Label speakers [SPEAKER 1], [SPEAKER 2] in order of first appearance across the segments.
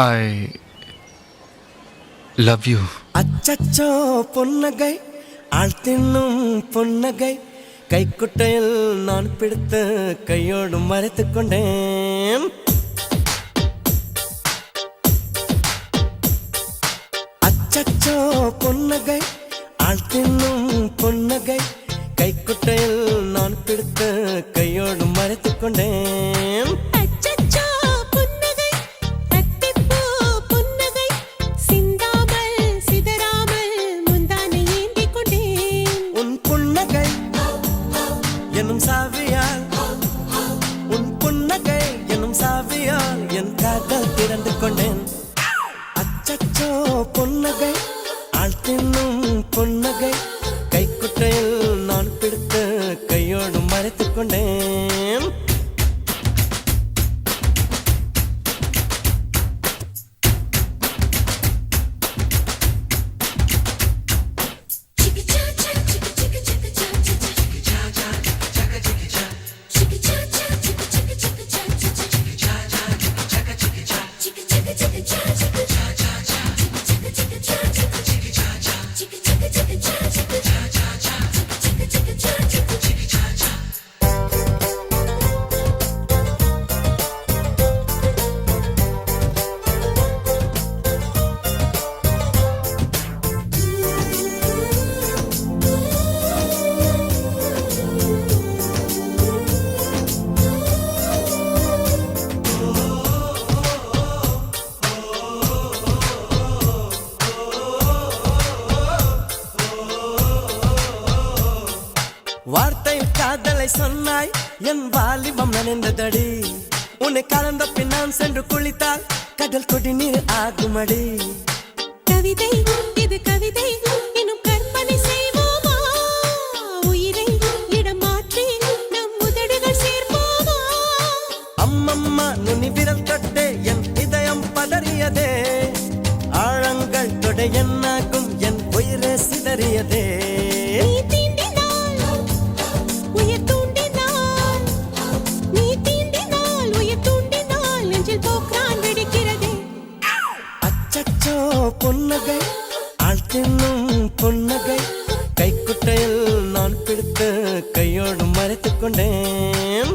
[SPEAKER 1] I love you.
[SPEAKER 2] அச்சச்சோ பொன்னகை ஆள் தின்னும் பொன்னகை கைக்குட்டையில் நான் பிடித்து கையோடு மறைத்து கொண்டேன். அச்சச்சோ பொன்னகை ஆள் தின்னும் பொன்னகை கைக்குட்டையில் நான் பிடித்து கையோடு மறைத்து கொண்டேன். சாவியால் உன் புன்னகை எனும் சாவியால் என் காதல் திறந்து கொண்டேன். அச்சச்சோ பொன்னகை ஆள் தின்னும் பொன்னகை கைக்குட்டையில் நான் பிடித்து கையோடு மறைத்து கொண்டேன். வார்த்தை காதலை சொன்னாய் என் வாலிபம் நனைந்ததடி. உன்னை கலந்த பின் நான் சென்று குளித்தால் கடல் கொடி நீர் ஆகுமடி.
[SPEAKER 3] கவிதை இது கவிதை எனும் கற்பனை செய்வோமா, உயிரை இடம் மாற்றி நம் உதடுகள் சேர்ப்போமா.
[SPEAKER 2] அம்மம்மா நுனி விரல் தொட்டே என் இதயம் பதறியதே, ஆழங்கள் தொட என்னாகும் என் உயிரே சிதறியதே. பொன்னகை ஆள் தின்னும் பொன்னகை கைக்குட்டையில் நான் பிடித்து கையோடு மறைத்து கொண்டேன்.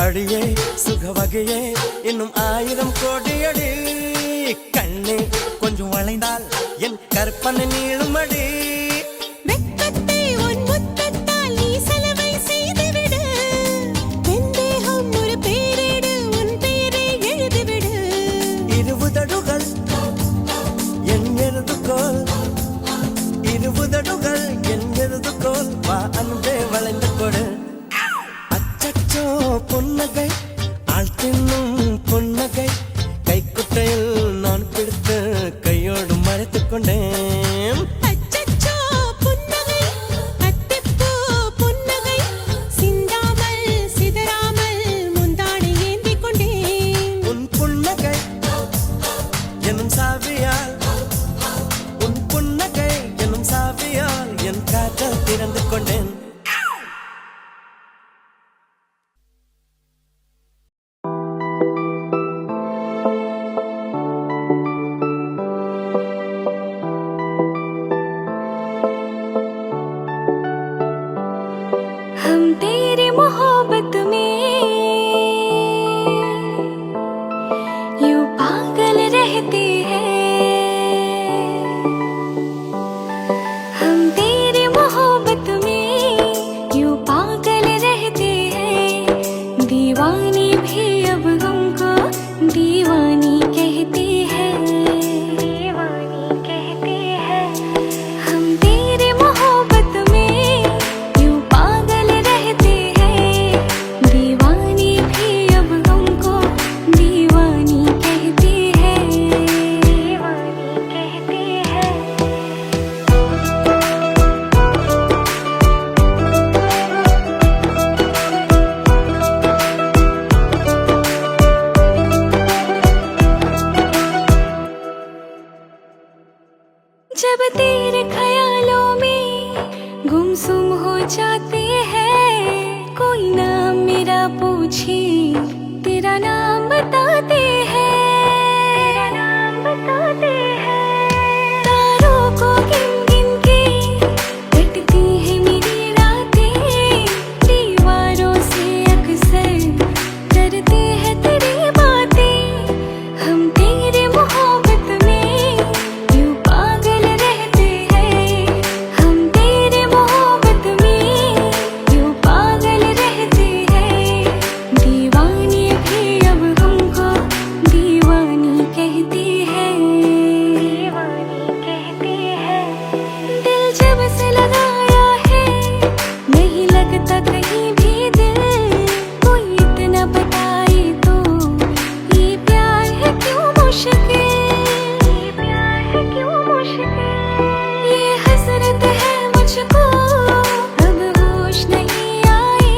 [SPEAKER 2] அடியே சுக வகையே இன்னும் 1000 கோடியடி. கண்ணே கொஞ்சம் வளைந்தால் என் கற்பனை நீளுமடி.
[SPEAKER 3] வெட்கத்தை உன் முத்தத்தால் நீ சலவை செய்துவிடு, வெந்தேகம் ஒரு பேரிடு உன் பேரை எழுதிவிடு.
[SPEAKER 2] இருபுதடுகள் என் எழுதுகோல், இருபுதடுகள் என் எழுதுகோல், வா அன்பே வளைந்து கொடு. அச்சச்சோ பொன்னகை ஆள் தின்னும் பொன்னகை கைக்குட்டையில் நான் பிடித்து கையோடு மறைத்து கொண்டேன்.
[SPEAKER 3] அச்சச்சோ புன்னகை அத்திப்பூ புன்னகை சிந்தாமல் சிதறாமல் முந்தானை ஏந்தி கொண்டேன்.
[SPEAKER 2] உன் புன்னகை எனும் சாவியால், உன் புன்னகை எனும் சாவியால் என் காதல் திறந்து கொண்டேன்.
[SPEAKER 4] हम तेरी मोहब्बत में यूं पागल रहते हैं, हम तेरी मोहब्बत में यूं पागल रहते हैं, पूछते हैं, कोई नाम मेरा पूछे तेरा नाम बताते हैं, तेरा नाम बताते हैं। तारों को गिन गिन के कटती है मेरी रातें, दीवारों से अक्सर करते हैं तेरी बातें। हम तेरे मोहब्बत में यूं पागल रहते हैं, हम तेरे मोहब्बत में यूं पागल रहते हैं। दीवानी भी अब हमको दीवानी कहती है, दीवानी कहती है। दिल जब से लगाया है नहीं लगता कहीं भी दिल, कोई इतना बताए तो ये प्यार है क्यों मुश्किल, ये प्यार है क्यों मुश्किल। ये हसरत है मुझको अब होश नहीं आए,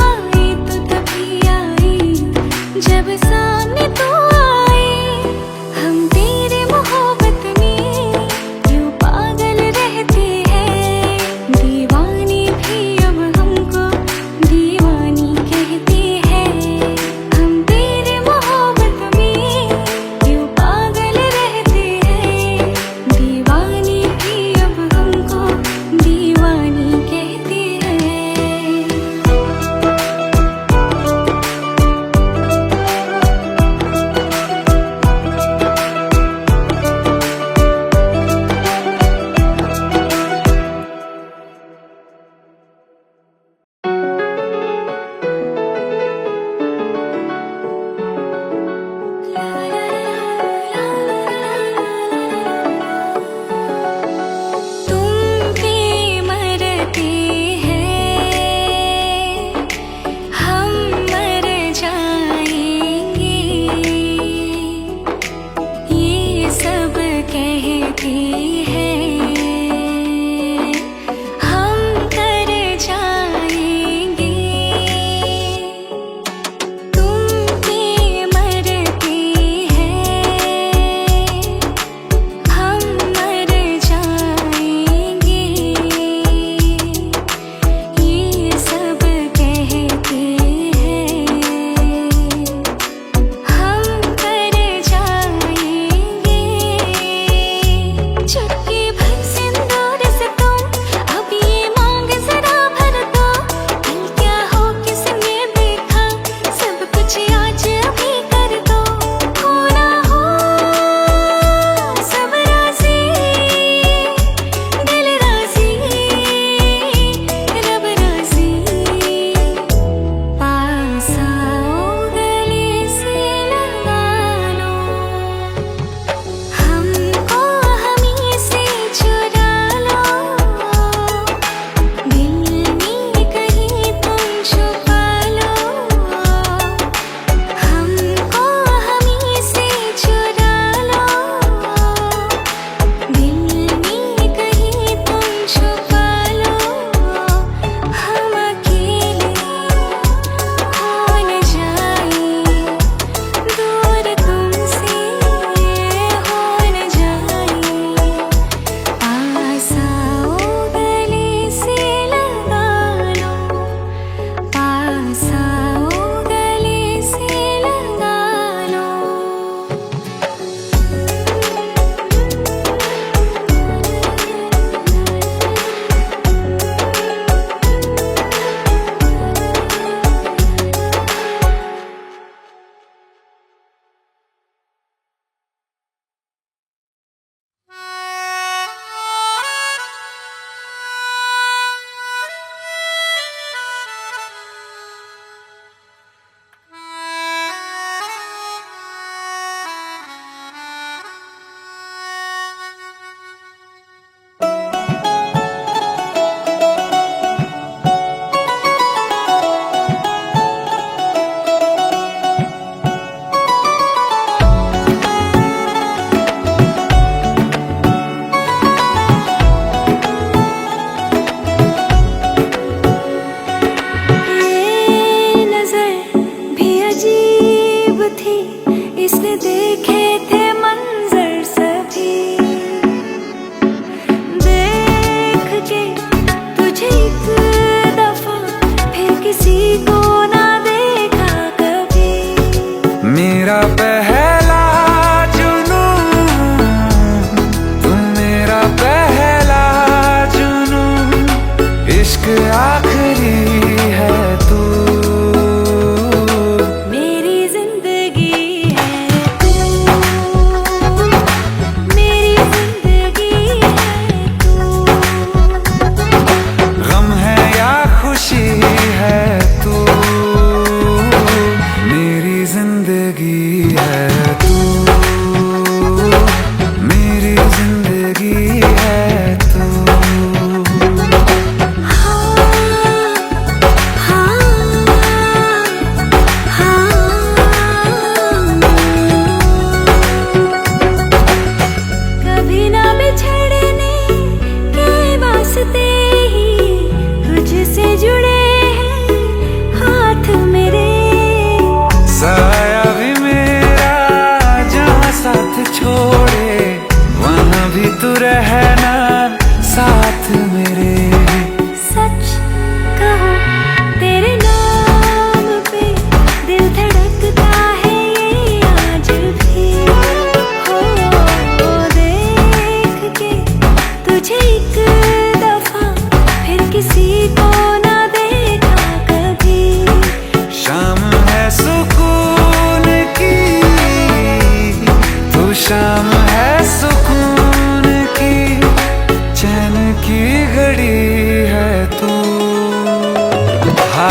[SPEAKER 4] आए तो तभी आए जब सामने तो आए। हम तेरे मोहब्बत में यूं पागल रहते हैं, दीवानी भी अब हमको दीवानी कहते हैं। हम तेरे मोहब्बत में यूं पागल रहते हैं, दीवानी भी अब हमको दीवानी कहते हैं।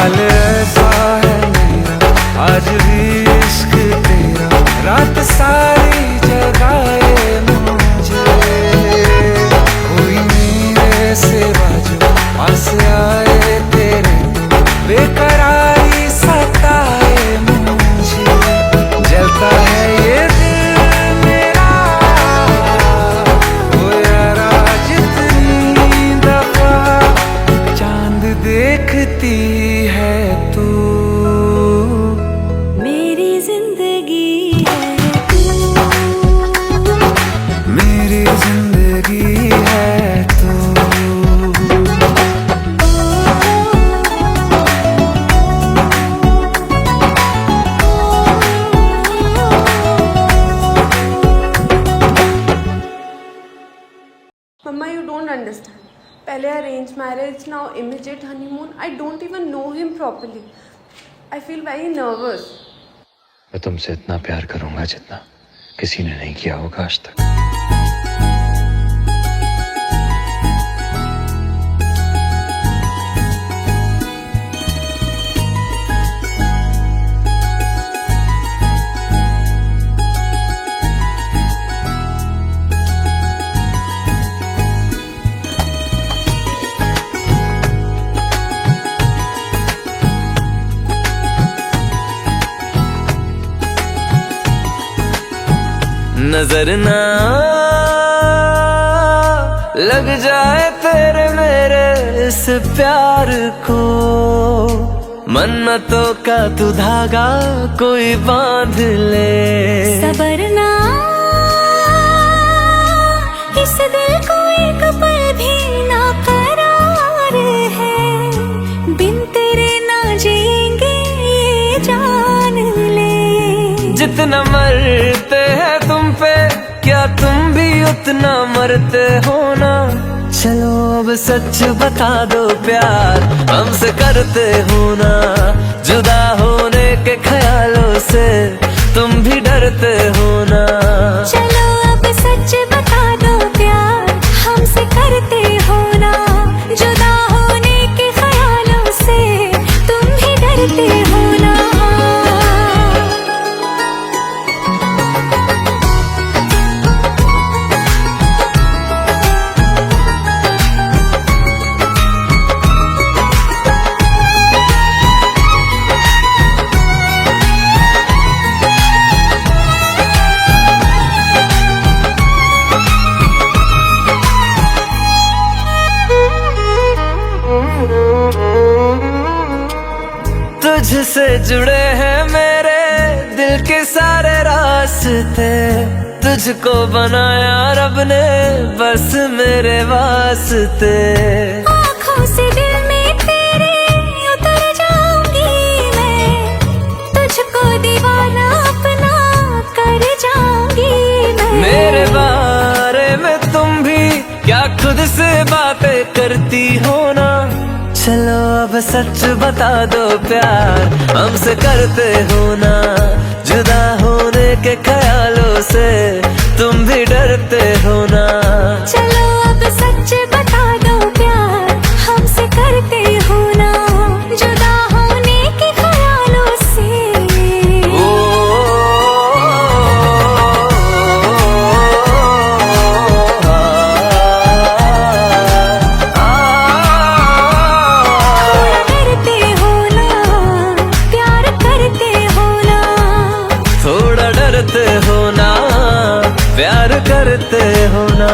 [SPEAKER 1] हाल ऐसा है मेरा आज भी इश्क तेरा, रात सारी जगाए मुझे। कोई मेरे सिवा जो पास आए तेरे, तो बेकरारी सताए मुझे। जलता है ये दिल मेरा, ओ यारा जितनी दफा चांद देखती है तू,
[SPEAKER 4] मेरी जिंदगी है तू,
[SPEAKER 1] मेरी जिंदगी है तू।
[SPEAKER 5] Mama, you don't understand. पहले arranged marriage, now immediate honeymoon. I don't even know him properly. I feel very nervous.
[SPEAKER 6] मैं तुमसे इतना प्यार करूंगा जितना किसी ने नहीं किया होगा आज तक।
[SPEAKER 2] नजर ना लग जाए तेरे मेरे इस प्यार को, मन्नतों का तू धागा कोई बांध ले।
[SPEAKER 4] सबर ना इस दिल को एक पल भी ना करार है, बिन तेरे ना जिएंगे ये जान ले।
[SPEAKER 2] जितना मरते हैं तुम पे, क्या तुम भी उतना मरते हो ना। चलो अब सच बता दो प्यार हमसे करते हो ना। जुदा होने के ख्यालों से तुम भी डरते हो ना।
[SPEAKER 4] चलो अब सच बता दो प्यार हमसे करते हो ना। जुदा होने के ख्यालों से तुम भी डरते हो ना।
[SPEAKER 2] तुझसे जुड़े हैं मेरे दिल के सारे रास्ते, तुझको बनाया रब ने बस मेरे वास्ते।
[SPEAKER 4] आँखों से दिल में तेरे उतर जाऊंगी मैं, तुझको दीवाना अपना कर जाऊंगी मैं।
[SPEAKER 2] मेरे बारे में तुम भी क्या खुद से बातें करती हो ना। चलो अब सच बता दो प्यार हमसे करते हो ना। जुदा होने के ख्यालों से तुम भी डरते हो ना।
[SPEAKER 4] चलो अब सच बता दो प्यार हमसे करते हो ना। जुदा होने के ख्यालों से
[SPEAKER 2] प्यार करते हो ना।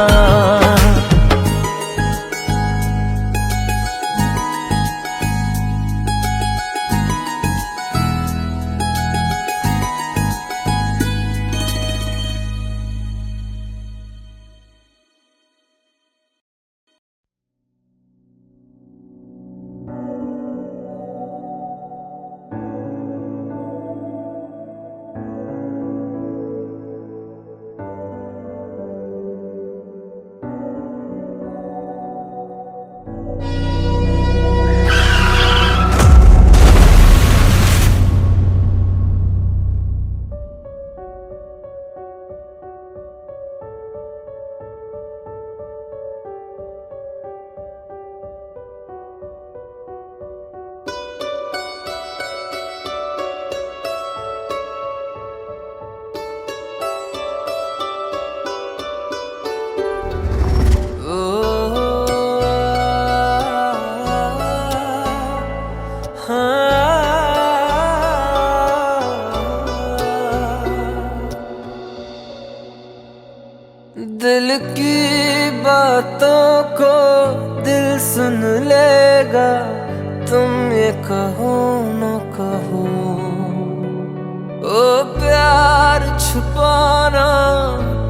[SPEAKER 2] बातों को दिल सुन लेगा, तुम ये कहो न कहो। ओ प्यार छुपाना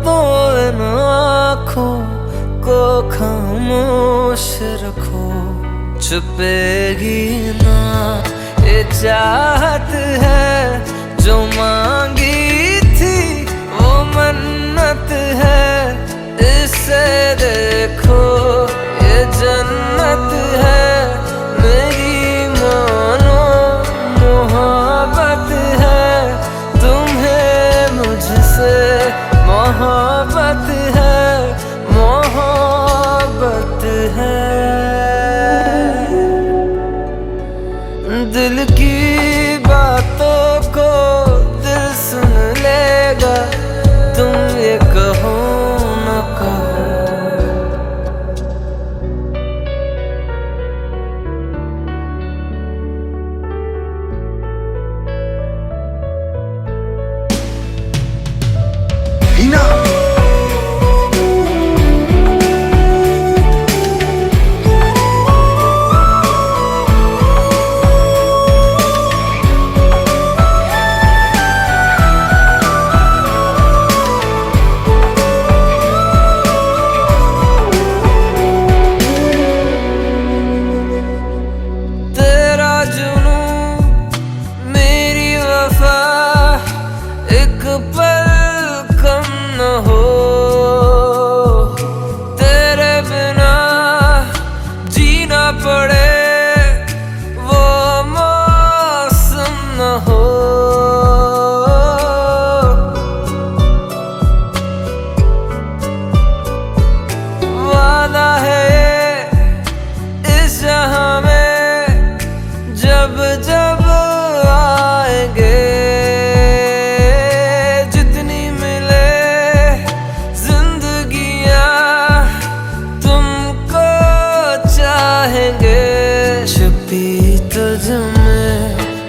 [SPEAKER 2] तो इन आँखों को खामोश रखो, छुपेगी ना ये चाहत है जो मांगी थी वो मन्नत है। इसे देखो ये जन्नत है, मेरी मानो मोहब्बत है। तुम्हें मुझसे मोहब्बत है, मोहब्बत है। दिल की बातों को दिल सुन लेगा, तुम ये कहो न कहो। जब आएंगे जितनी मिले जिंदगियां तुमको चाहेंगे। छुपी तुझ में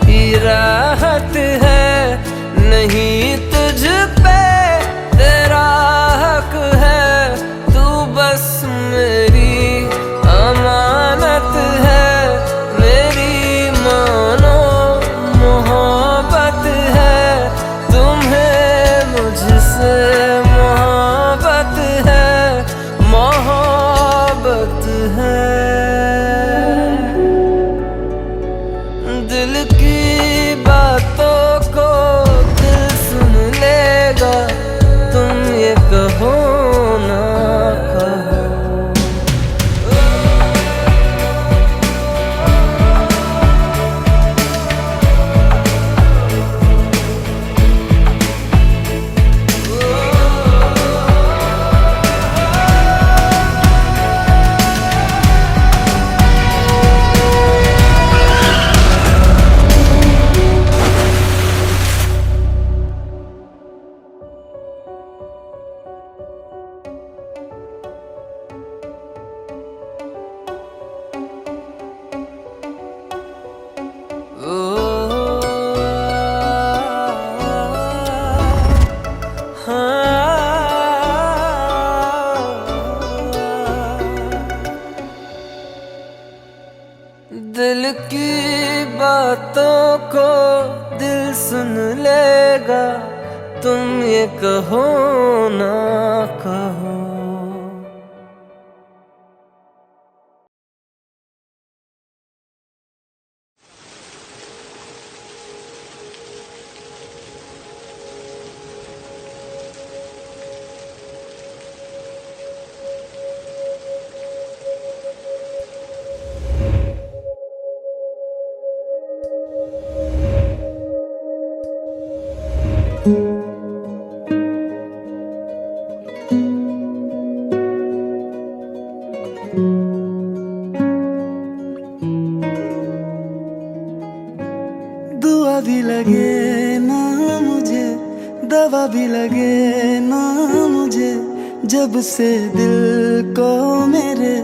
[SPEAKER 2] ही राहत है, नहीं तुझ पे तेरा हक है। तू बस मेरी अमानत है, दिल की बातों को दिल सुन लेगा, तुम ये कहो ना कहो। दिल की बातों को दिल सुन लेगा, तुम ये कहो ना कहो।
[SPEAKER 1] दुआ भी लगे ना मुझे, दवा भी लगे ना मुझे, जब से दिल को मेरे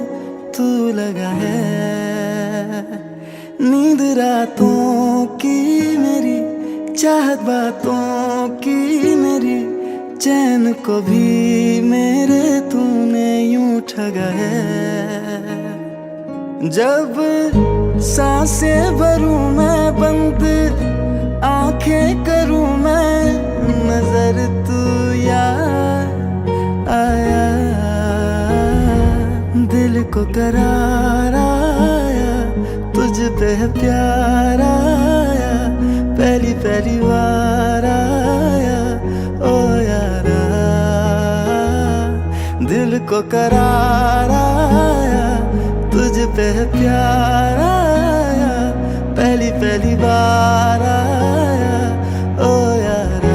[SPEAKER 1] तू लगा है। नींद रातों की मेरी, चाहत बातों की मेरी, चैन को भी मेरे तूने यूं ठग गए। जब सांसें भरूं मैं बंद, आंखें करूं मैं, नजर तू यार आया। दिल को करार आया, तुझ पे है प्यार आया, पहली पहली बार आया ओ यारा। दिल को करार आया, तुझ पे है प्यार आया, पहली पहली बार आया ओ यारा।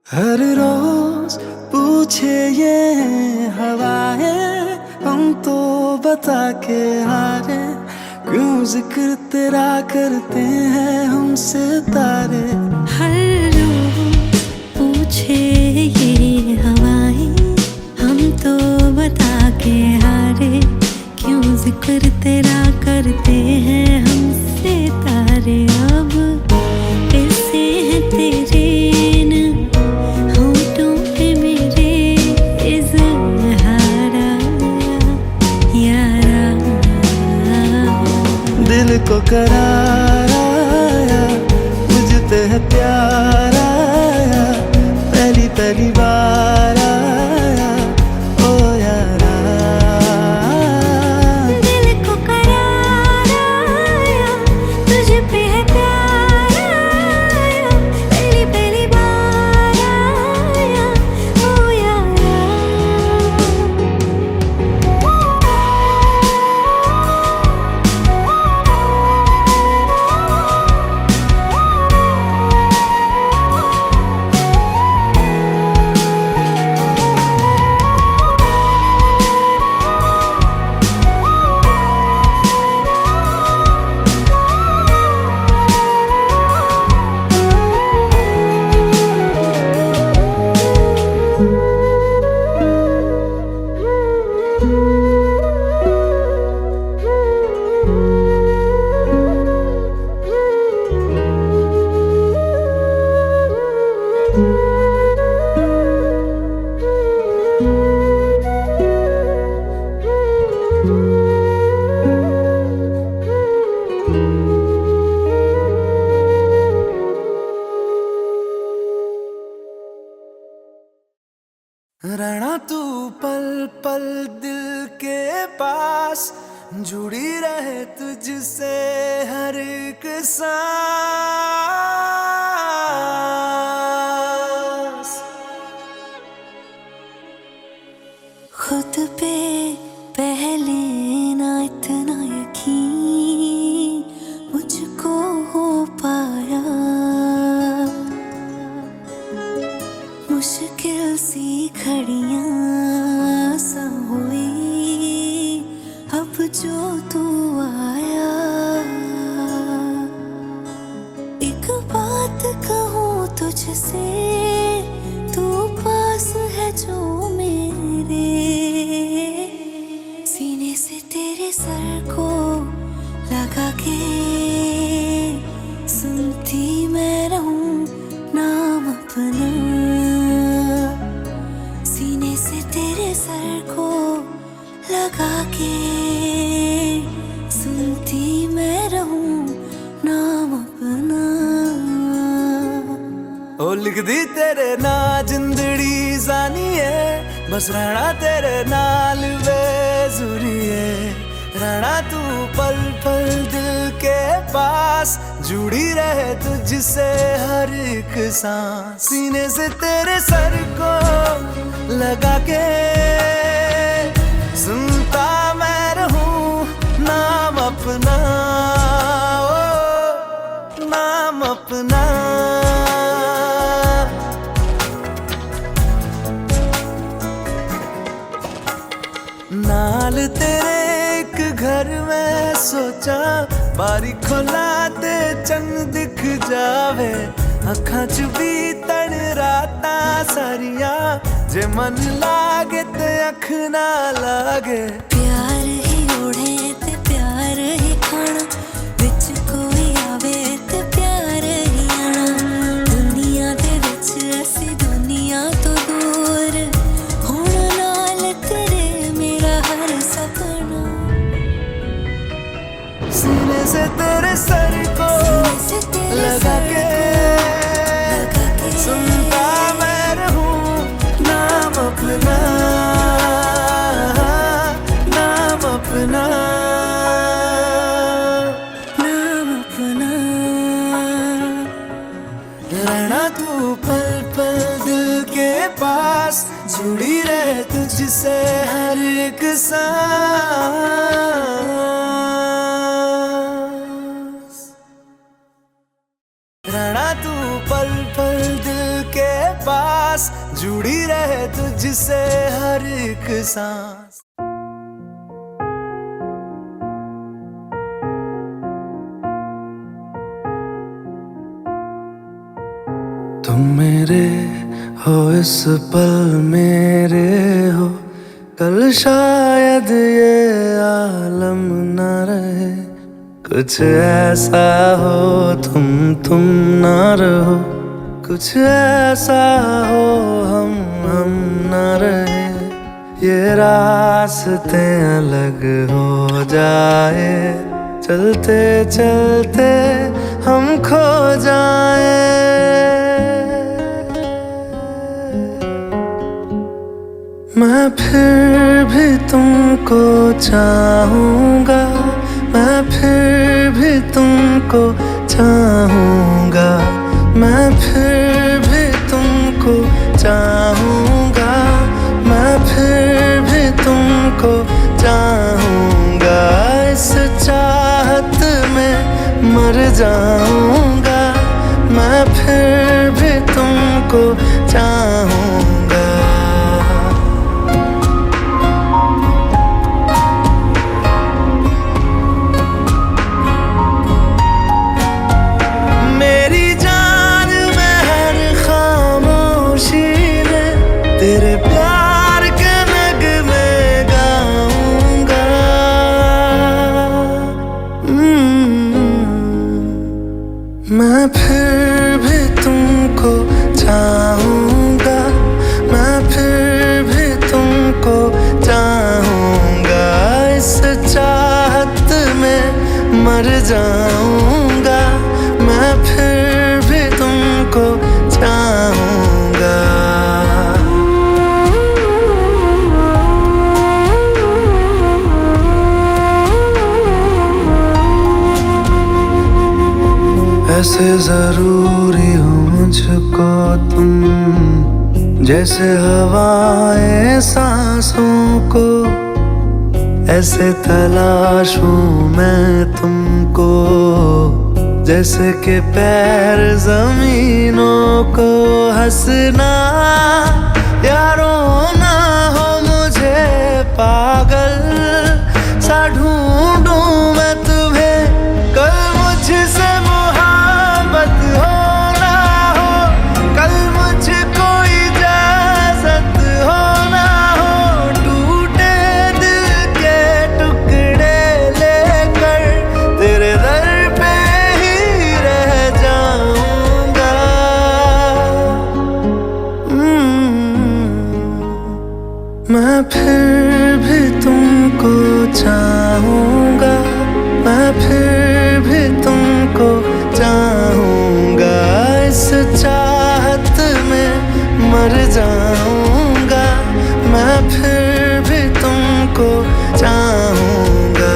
[SPEAKER 1] हर रोज पूछे ये हवाएं, हम तो बता के हारे, क्यों जिक्र तेरा करते हैं हमसे तारे।
[SPEAKER 4] हर रोज पूछे ये हवाएं, हम तो बता के हारे, क्यों जिक्र तेरा करते हैं हमसे तारे। अब कैसे है तेरे
[SPEAKER 1] दिल को करार आया, मुझ पे है प्यार आया, पहली पहली बार आया ओ यारा।
[SPEAKER 4] दिल को करार आया, तुझ पे है प्यार आया, पहली पहली बार आया ओ यारा।
[SPEAKER 1] रहना तू पल पल दिल के पास, जुड़ी रहे तुझसे हर एक सांस।
[SPEAKER 4] खुद पे पहले ना इतना यकीन मुझको हो पाया, मुश्किल सी घड़ियां सा हुई अब जो तू आया। एक बात कहूँ तुझसे, तू पास है जो मेरे, सीने से तेरे सर को लगा के सुनती मैं रहूं नाम अपना। सीने से तेरे सर को लगा के सुनती मैं रहूं नाम अपना।
[SPEAKER 1] ओ लिख दी तेरे ना जिंदड़ी जानी है, बस रहना तेरे नाल बेजुरी है। रहना तू पल पल दिल के पास, जुड़ी रहे तुझसे हर एक सांस। सीने से तेरे सर को लगा के सुनता मैं रहूं नाम अपना, ओ नाम अपना। सोचा बारी खोला ते चंद दिख जावे अखां च भी तन रातां सारियां जे मन लागे ते अख ना लागे
[SPEAKER 4] प्यार ही ओढ़े ते प्यार ही खाना विच कोई आवे ते प्यार ही आना दुनिया दे विच असी दुनिया तो दूर होना नाल तेरे मेरा हर सपना
[SPEAKER 1] सीने से तेरे सर को
[SPEAKER 4] से तेरे
[SPEAKER 1] लगा
[SPEAKER 4] सर
[SPEAKER 1] के सुनता मैं रहूं नाम अपना नाम अपना
[SPEAKER 4] नाम अपना
[SPEAKER 1] रहना तू पल पल दिल के पास जुड़ी रहे तुझसे हर एक सांस रहना तू पल पल दिल के पास जुड़ी रहे तुझसे हर एक सांस तुम मेरे हो इस पल मेरे हो कल शायद ये आलम न रहे कुछ ऐसा हो तुम ना रहो कुछ ऐसा हो हम ना रहे ये रास्ते अलग हो जाए चलते चलते हम खो जाए मैं फिर भी तुमको चाहूँगा मैं फिर भी तुमको चाहूँगा मैं फिर भी तुमको चाहूँगा मैं फिर भी तुमको चाहूँगा इस चाहत में मर जाऊँगा मैं फिर भी तुमको चाहूँगा तेरे प्यार के नगमे गाऊंगा मैं फिर भी तुमको चाहूँगा मैं फिर भी तुमको चाहूँगा इस चाहत में मर जाऊँगा मैं फिर भी तुमको चाहूँगा ऐसे जरूरी हो मुझको तुम जैसे हवाएं सांसों को ऐसे तलाशूं मैं तुमको जैसे कि पैर जमीनों को हंसना या रोना हो मुझे पागल सा ढूंढूं मैं तुम्हें कल मुझसे मोहब्बत हो ना हो कल मुझको इजाजत हो ना हो टूटे दिल के टुकड़े लेकर तेरे दर पे ही रह जाऊंगा मैं फिर भी तुमको चाहूँगा मैं फिर भी तुमको चाहूँगा इस चाहत में मर जाऊँगा मैं फिर भी तुमको चाहूँगा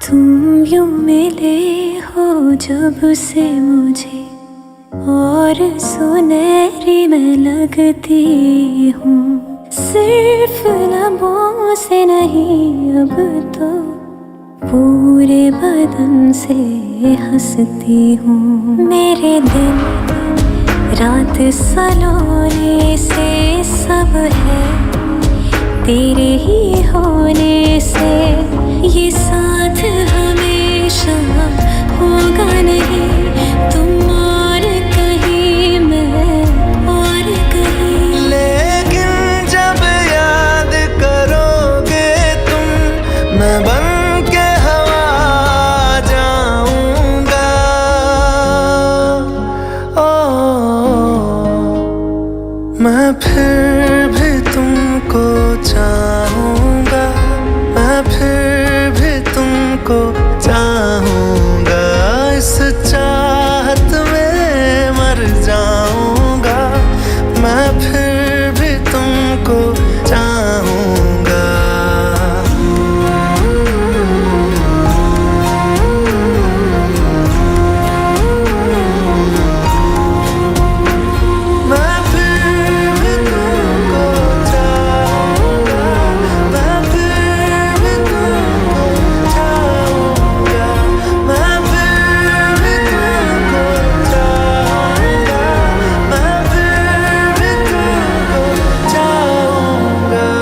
[SPEAKER 4] तुम यूं मिले हो जब से मुझे और सुनहरी मैं लगती हूँ, सिर्फ लबों से नहीं अब तो पूरे बदन से हंसती हूँ। मेरे दिन रात सलोने से सब है तेरे ही होने से, ये साथ हमेशा होगा नहीं, तुम और कहीं मैं और कहीं।
[SPEAKER 1] लेकिन जब याद करोगे तुम, मैं बन के हवा जाऊंगा। मैं फिर भी तुमको चाहूंगा, मैं फिर भी तुमको चाहूंगा, इस चाहत में मर जाऊंगा, मैं फिर भी तुमको चाहूंगा। मैं फिर भी तुमको चाहूंगा, मैं फिर भी तुमको चाहूंगा, मैं फिर भी तुमको चाहूंगा, मैं फिर भी तुमको चाहूंगा।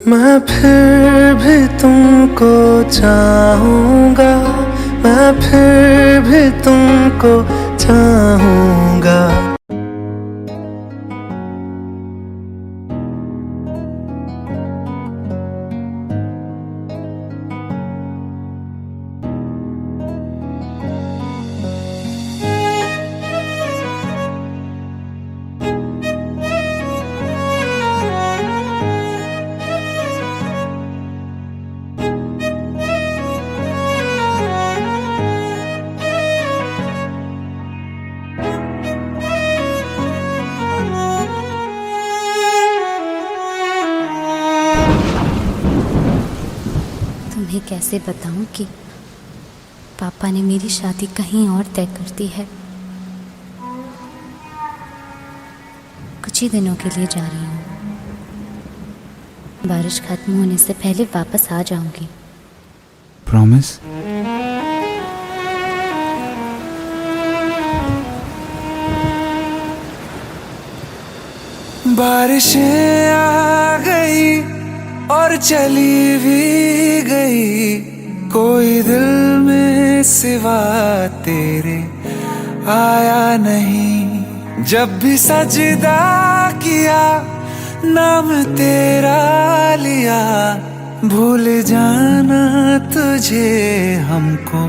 [SPEAKER 1] मैं फिर भी तुमको चाहूंगा, मैं फिर भी तुमको चाहूंगा।
[SPEAKER 4] तुम्हें कैसे बताऊं कि पापा ने मेरी शादी कहीं और तय कर दी है। कुछ ही दिनों के लिए जा रही हूँ, बारिश खत्म होने से पहले वापस आ जाऊंगी।
[SPEAKER 7] प्रॉमिस?
[SPEAKER 1] बारिशें आ गई और चली भी गई, कोई दिल में सिवा तेरे आया नहीं। जब भी सजदा किया नाम तेरा लिया, भूल जाना तुझे हमको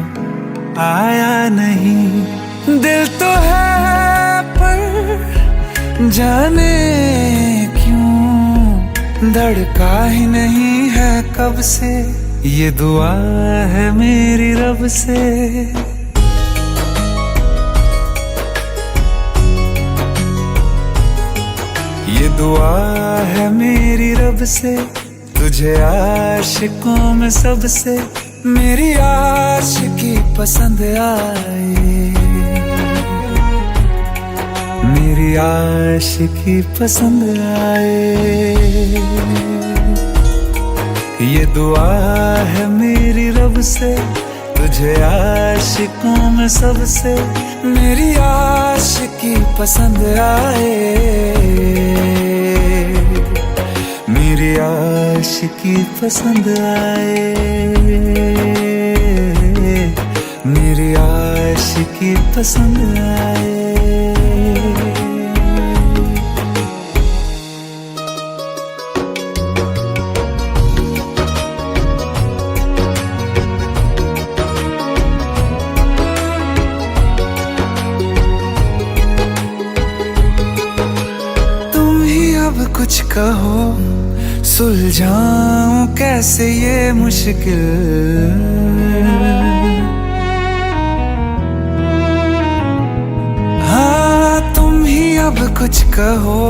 [SPEAKER 1] आया नहीं। दिल तो है पर जाने क्यों धड़का ही नहीं है कब से, ये दुआ है मेरी रब से। ये दुआ है मेरी रब से, तुझे आशिकों में सबसे मेरी आशिकी पसंद आए, मेरी आशिकी पसंद आए। ये दुआ है मेरी रब से, तुझे आशिकों में सबसे मेरी आशिकी पसंद आए, मेरी आशिकी पसंद आए, मेरी आशिकी पसंद आए। कुछ कहो सुलझाऊं कैसे ये मुश्किल, हाँ तुम ही अब कुछ कहो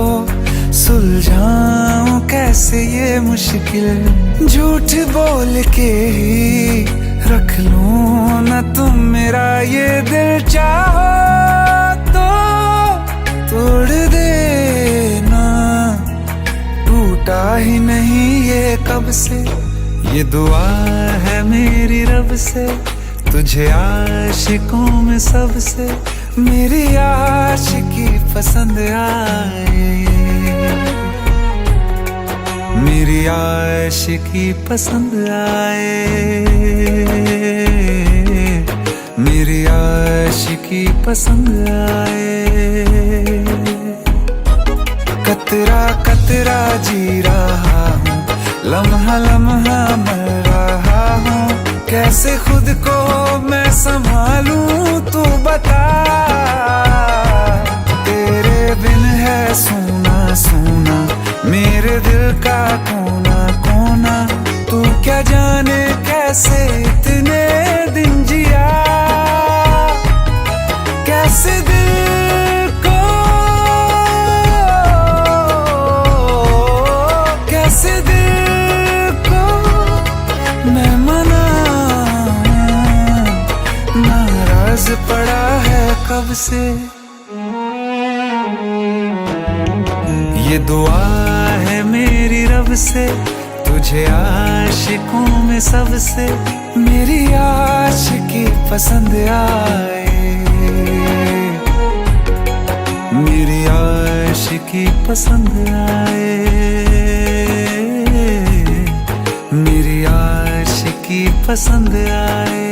[SPEAKER 1] सुलझाऊं कैसे से ये मुश्किल झूठ बोल के ही रख लूं न तुम मेरा ये दिल चाहो तो तोड़ देना, टूटा ही नहीं ये कब से, ये दुआ है मेरी रब से, तुझे आशिकों में सबसे मेरी आशिकी पसंद आए, मेरी आशिकी पसंद आए, मेरी आशिकी पसंद आए। कतरा कतरा जी रहा हूँ, लम्हा लम्हा मर रहा हूँ, कैसे खुद को मैं संभालूं तू बता, तेरे बिन है सूना सूना मेरे दिल का कोना कोना, तू क्या जाने कैसे इतने दिन जिया, कैसे दिल को, कैसे दिल को मैं मनाऊं, नाराज पड़ा है कब से, ये दुआ है मेरी रब से, तुझे आशिकों में सबसे मेरी आशिकी पसंद आए, मेरी आशिकी पसंद आए, मेरी आशिकी पसंद आए,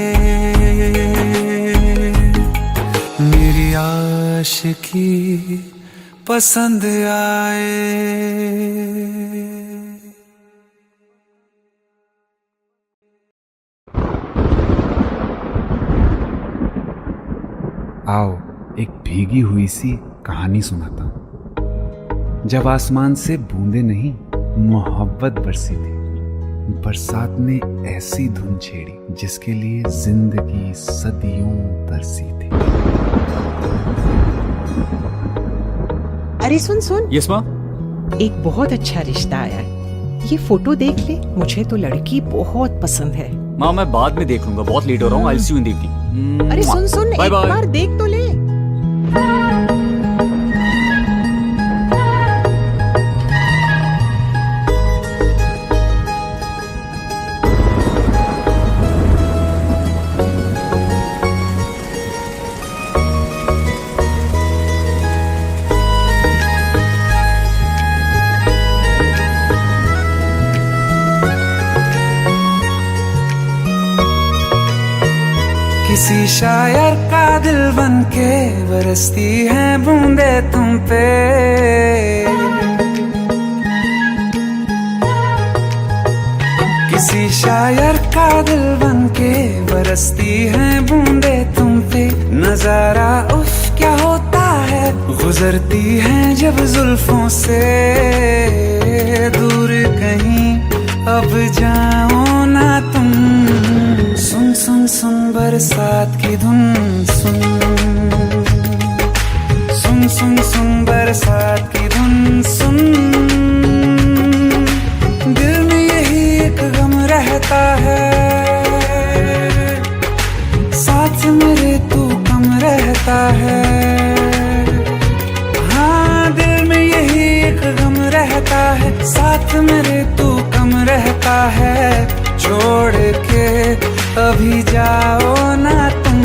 [SPEAKER 1] मेरी आशिकी पसंद आए।
[SPEAKER 7] आओ एक भीगी हुई सी कहानी सुनाता हूँ। जब आसमान से बूंदे नहीं मोहब्बत बरसी थी, बरसात ने ऐसी धुन छेड़ी जिसके लिए जिंदगी सदियों तरसी थी।
[SPEAKER 8] अरे सुन सुन,
[SPEAKER 9] यस माँ।
[SPEAKER 8] एक बहुत अच्छा रिश्ता आया है, ये फोटो देख ले, मुझे तो लड़की बहुत पसंद है।
[SPEAKER 9] माँ मैं बाद में देख लूंगा, बहुत लेट हो रहा हूँ। I will see you in the evening.
[SPEAKER 8] अरे सुन सुन, एक बार देख तो ले।
[SPEAKER 1] किसी शायर का दिल बन के बरसती हैं बूंदे तुम पे, किसी शायर का दिल बन के बरसती हैं बूंदे तुम पे, नजारा उफ क्या होता है, गुजरती हैं जब जुल्फों से दूर कहीं अब जाओ ना तुम, सुन सुन सुन बरसात की धुन, सुन सुन सुन सुन बरसात की धुन, सुन दिल में यही एक गम रहता है, साथ मेरे तू कम रहता है, हाँ दिल में यही एक गम रहता है, साथ मेरे तू कम रहता है, छोड़ के अभी जाओ ना तुम,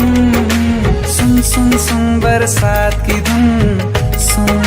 [SPEAKER 1] सुन सुन सुन बरसात की धुन, सुन।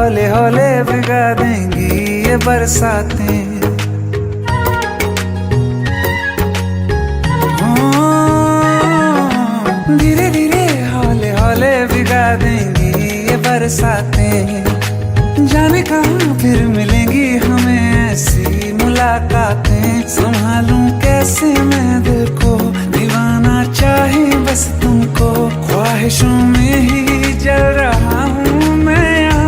[SPEAKER 1] हौले हौले भिगा देंगी ये बरसातें। धीरे धीरे हौले हौले भिगा देंगी ये बरसातें। जाने कहाँ फिर मिलेंगी हमें ऐसी मुलाकातें। संभालूं कैसे मैं दिल को, दीवाना चाहे बस तुमको। ख्वाहिशों में ही जल रहा हूँ मैं यहाँ।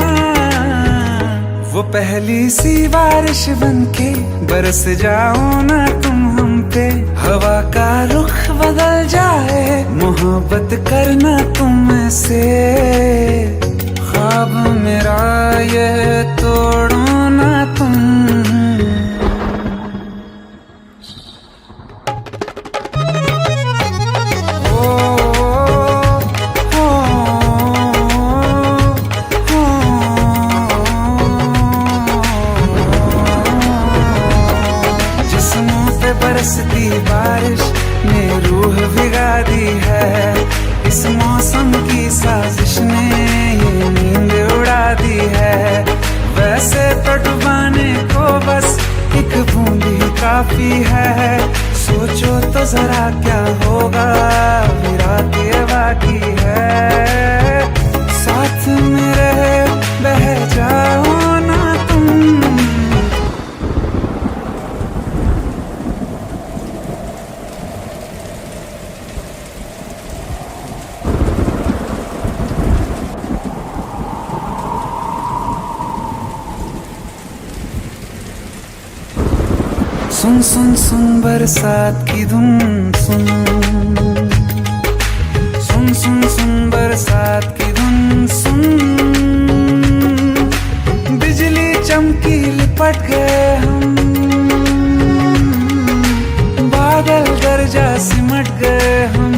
[SPEAKER 1] वो पहली सी बारिश बनके बरस जाओ ना तुम हम पे। हवा का रुख बदल जाए, मोहब्बत करना तुम से। ख्वाब मेरा ये तोड़ो ना तुम। जिस्मों पे बरसती बारिश ने रूह भिगा दी है। इस मौसम की साजिश ने ये नींद उड़ा दी है। वैसे तो डुबाने को बस एक बूंद ही काफी है। सोचो तो जरा क्या होगा, रात ये बाकी है। साथ में रहे बह जाओ ना तुम। सुन सुन सुन बरसात की धुन सुन। सुन सुन सुन बरसात की धुन सुन। बिजली चमकी लिपट गए हम, बादल गरजा सिमट गए हम।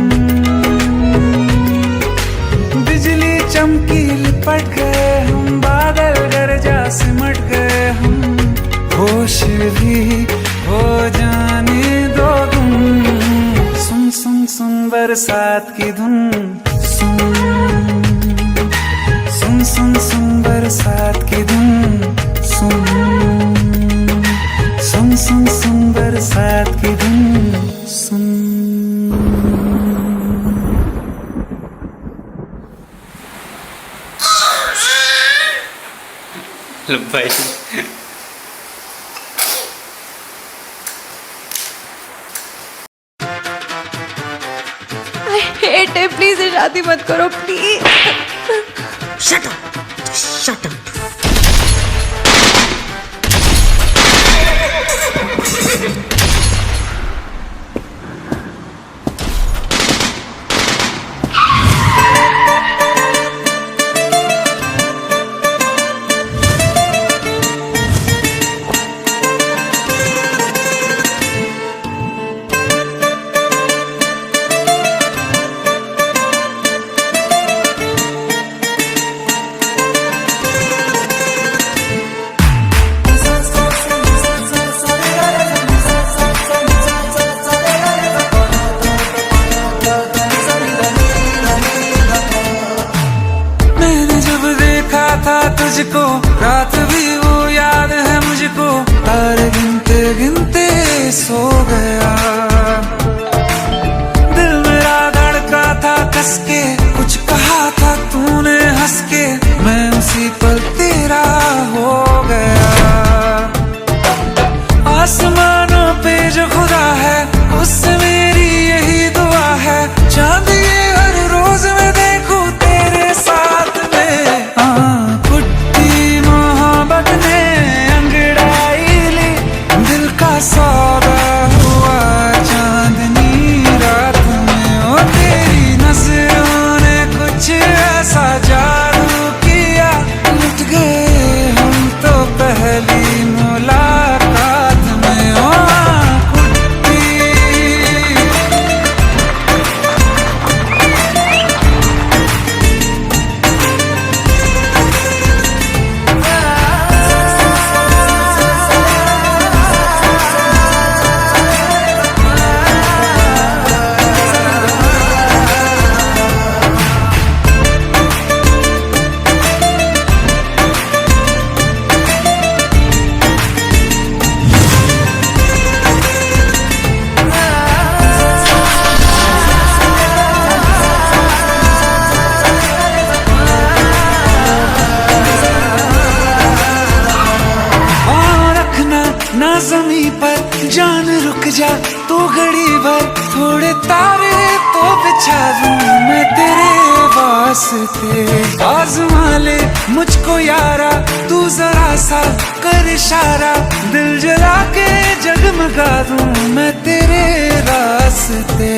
[SPEAKER 1] बिजली चमकी लिपट गए हम, बादल गरजा सिमट गए हम। होश भी हो जाने दो तुम। सुन सुन सुन बरसात की धुन सुन। सुन सुन सुन बरसात की धुन सुन। सुन सुन सुन बरसात की धुन सुन।
[SPEAKER 9] भाई
[SPEAKER 3] हेट है, प्लीज शादी मत करो please.
[SPEAKER 8] Shut up, shut up.
[SPEAKER 1] तुझको रात भी वो याद है मुझको। तारे गिनते गिनते सो गया। दिल मेरा धड़का था कस के, कुछ कहा था तूने हंस के। मैं उसी पल तेरा हो गया। आसमानों पे जो खुदा है उससे मेरी यही दुआ है। चांद ये हर रोज मैं देखूं तेरे साथ में। सौदा हुआ चांदनी रात में। ओ तेरी नजरों ने बिछा दूं मैं तेरे वास्ते। आज़मा ले मुझको यारा, तू जरा सा कर इशारा, दिल जला के जगमगा दूं मैं तेरे रास्ते।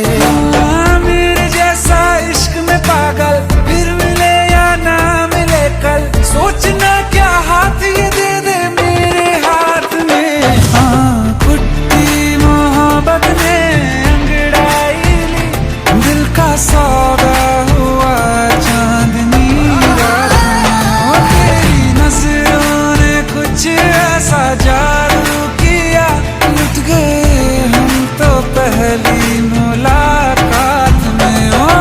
[SPEAKER 1] मेरे जैसा इश्क में पागल फिर मिले या ना मिले कल, सोचना क्या हाथ ये दे दे मेरे हाथ में। हाँ कुट्टी मोहब्बत ने अंगड़ाई ली, दिल का सौदा हुआ चांदनी रात में। तेरी नजरों ने कुछ ऐसा जादू किया, लुट गए हम तो पहली मुलाकात में। ओ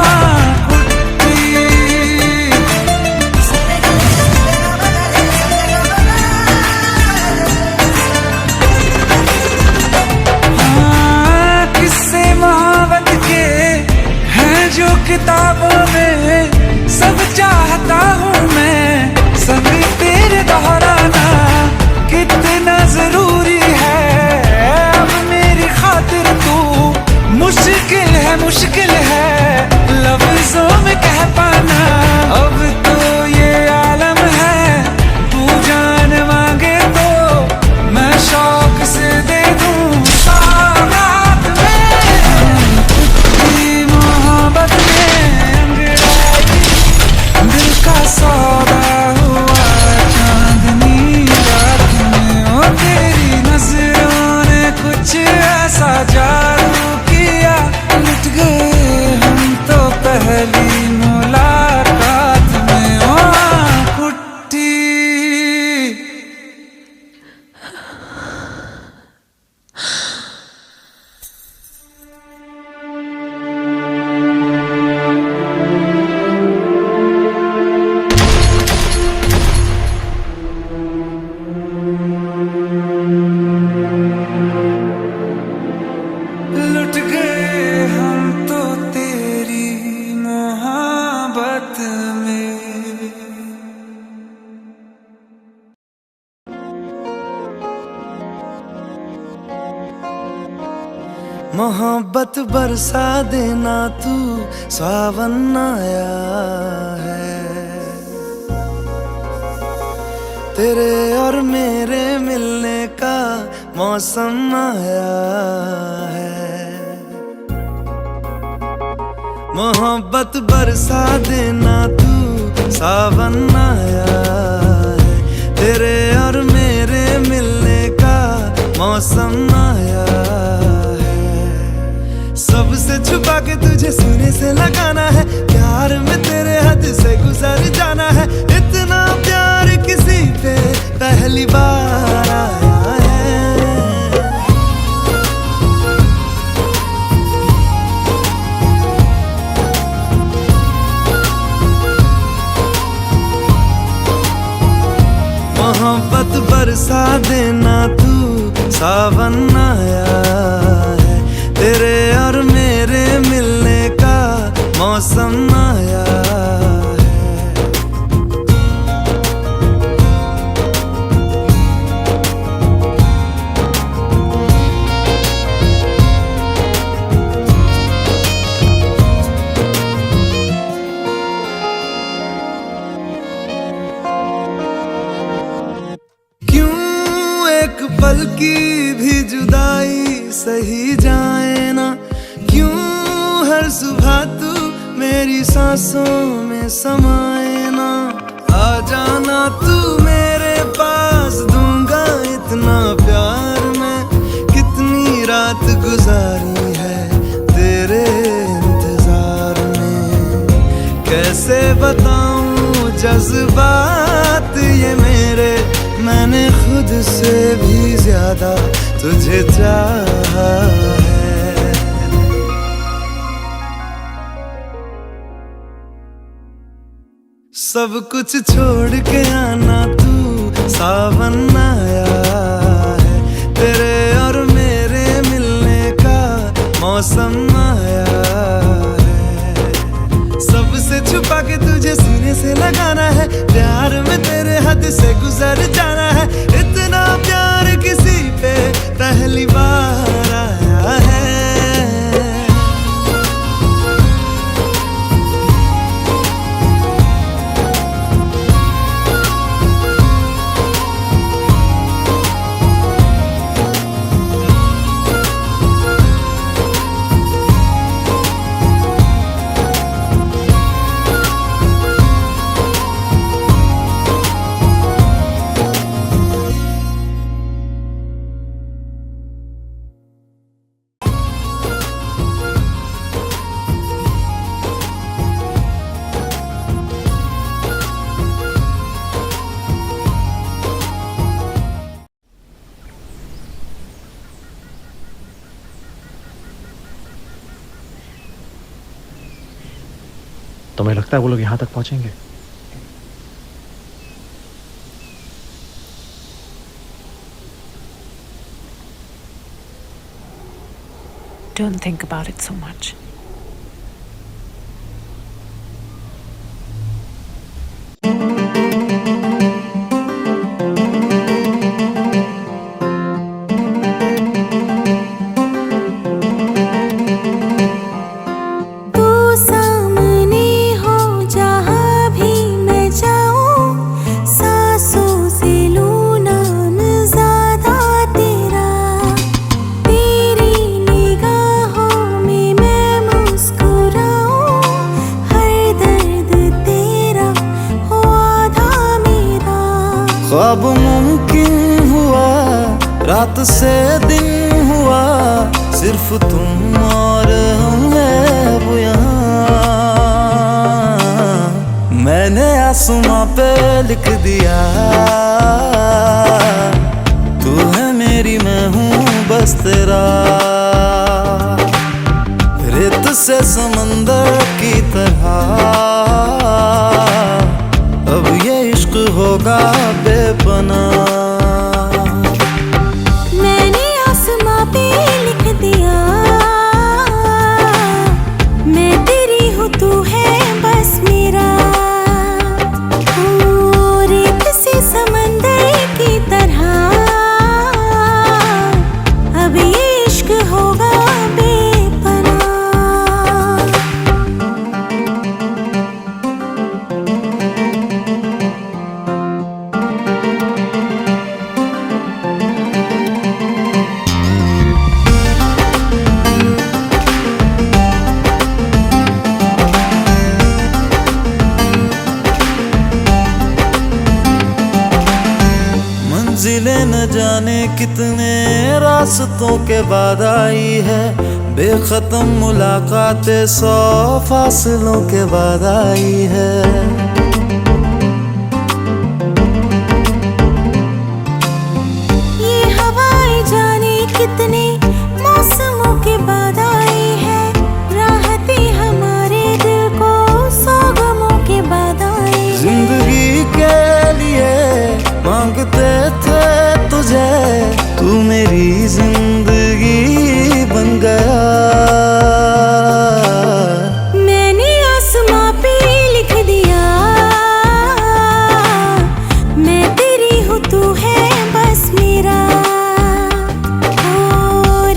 [SPEAKER 1] किताबों में सब चाहता हूँ मैं, संग तेरे दोहराना कितना जरूरी है। अब मेरी खातिर तू मुश्किल है लफ्जों में कह पाना। अब तो ये आलम है, तू जान मांगे तो मैं शौक से दे दूँ सौगात में। तेरी मोहब्बत का सौदा हुआ चांदनी रात में। ओ तेरी नजरों ने कुछ ऐसा जादू किया, लुट गए हम तो पहली मुलाकात में। ओ कुट्टी लुट गए हम तो तेरी मोहब्बत में। मोहब्बत बरसा देना, तू सावन आया है। तेरे और मेरे मिलने का मौसम आया है। मोहब्बत बरसा देना, तू सावन आया है। तेरे और मेरे मिलने का मौसम आया है। सबसे छुपा के तुझे सीने से लगाना है, प्यार में तेरे हद से गुजर जाना है। इतना प्यार किसी पे पहली बार आया है। मोहब्बत बरसा देना, तू सावन आया है। तेरे और मेरे मिलने का मौसम आया है। पल की भी जुदाई सही जाए ना, क्यों हर सुबह तू मेरी सांसों में समाए ना। आ जाना तू मेरे पास, दूंगा इतना प्यार मैं। कितनी रात गुजारी है तेरे इंतजार में, कैसे बताऊं जज्बात ये मेरे। मैंने खुद से भी ज्यादा तुझे चाहा है। सब कुछ छोड़ के आना, तू सावन आया है। तेरे और मेरे मिलने का मौसम आया है। सबसे छुपा के तुझे सीने से लगाना है, प्यार में तेरे हद से गुजर जाना है। इतना प्यार किसी पे पहली बार आया है।
[SPEAKER 6] तुम्हें लगता है वो लोग यहाँ तक पहुंचेंगे?
[SPEAKER 10] Don't think about it so much.
[SPEAKER 1] ख्वाब मुमकिन हुआ, रात से दिन हुआ, सिर्फ तुम और हम हैं अब यहाँ। मैंने आसमां पे लिख दिया, तू है मेरी मैं हूँ बस तेरा। रेत से समंदर की तरह अब ये इश्क होगा बेपनाह।
[SPEAKER 4] मैंने आसमां पे लिख दिया, मैं तेरी हूँ तू है बस मेरा। रेत से समंदर की तरह अब ये इश्क होगा बेपनाह।
[SPEAKER 1] मंजिलें न जाने कितने रास्तों के बाद आई है, बेखत्म मुलाकातें 100 फासलों के बाद आई है।
[SPEAKER 4] ये हवाएं जाने कितने मौसमों के बाद आई है, राहतें हमारे दिल को 100 गमों के बाद आई है।
[SPEAKER 1] जिंदगी के लिए मांगते थे तुझे, तू मेरी जिंदगी बन गया।
[SPEAKER 4] मैंने आसमां पे लिख दिया, मैं तेरी हूँ तू है बस मेरा।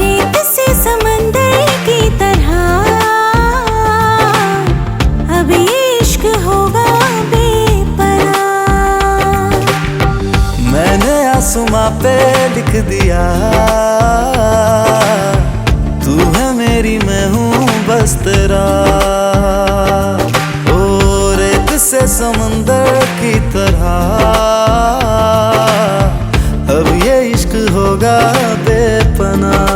[SPEAKER 4] रेत से समंदर की तरह अब ये इश्क होगा बेपनाह।
[SPEAKER 1] मैंने आसमां पे लिख दिया, तू है मेरी मैं हूँ बस तेरा। ओ रेत से समंदर की तरह अब ये इश्क होगा बेपनाह।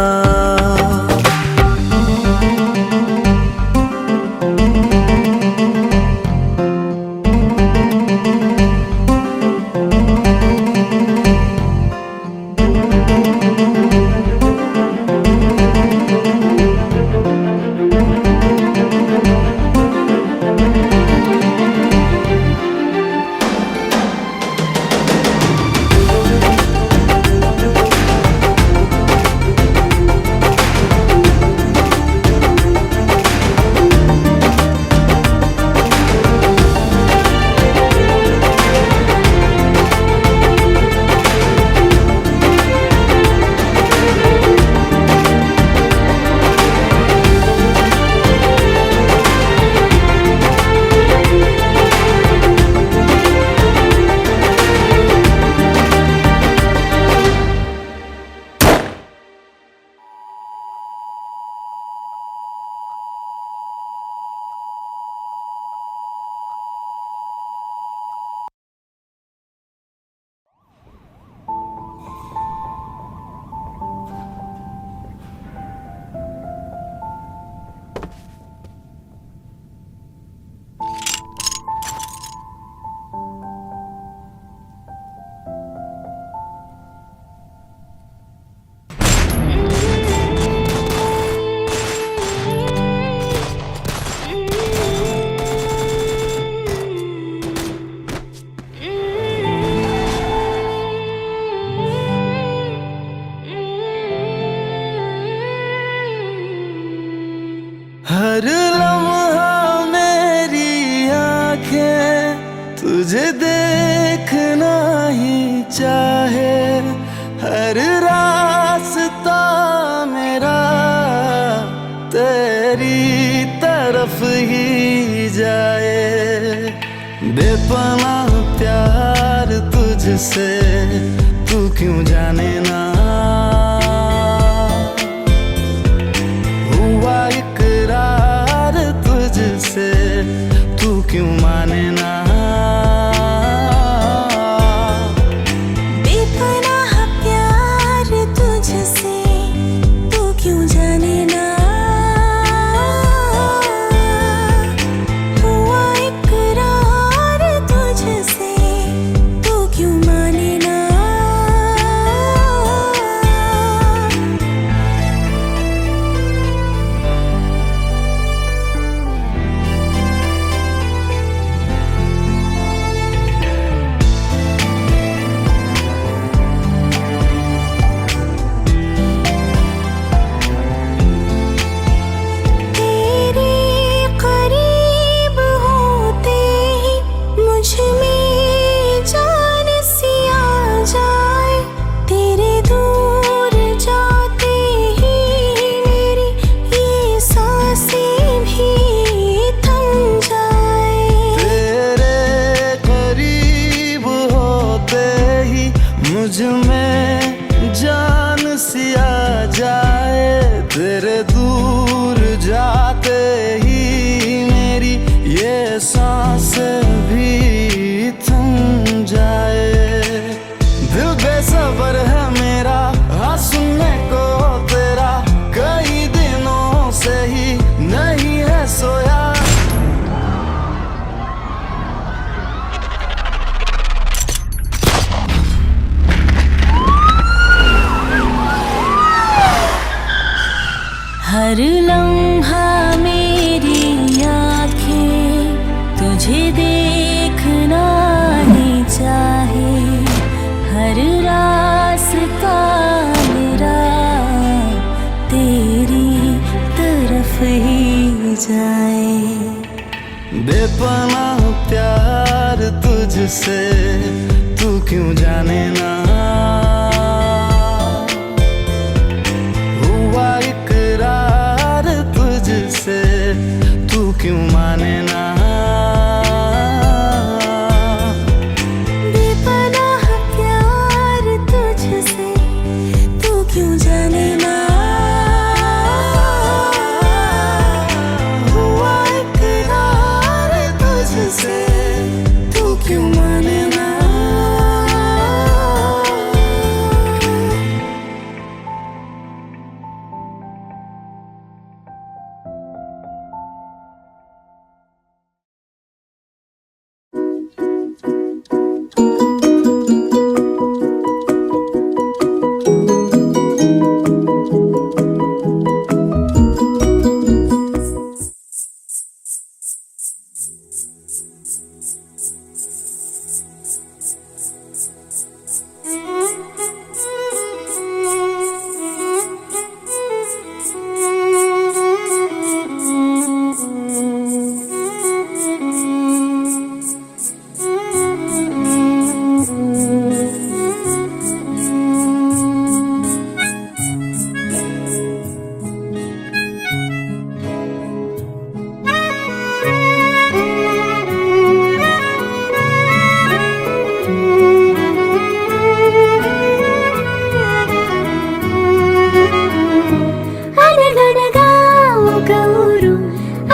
[SPEAKER 1] देखना ही चाहे हर रास्ता मेरा तेरी तरफ ही जाए। बेपनाह प्यार तुझसे तू क्यों जाने ना, हुआ इकरार तुझसे तू क्यों माने ना।
[SPEAKER 4] बेपनाह प्यार तुझसे तू क्यों जाने ना, हुआ इकरार तुझसे तू क्यों माने ना।
[SPEAKER 1] मुझ में जान सी आ जाए, तेरे दूर जाते ही मेरी ये सांसें भी थम जाए। दिल बेसब्र है मेरा हाँ सुनने को तेरा, कई दिनों से ही नहीं है सोया।
[SPEAKER 4] हर लम्हा मेरी आँखें तुझे देखना ही चाहे, हर रास्ता मेरा तेरी तरफ ही जाए।
[SPEAKER 1] बेपनाह प्यार तुझसे तू क्यों जाने ना, हुआ इकरार तुझसे तू क्यों माने ना।
[SPEAKER 4] बेपनाह प्यार तुझसे तू क्यों जाने ना, हुआ इकरार तुझसे तू क्यों माने ना।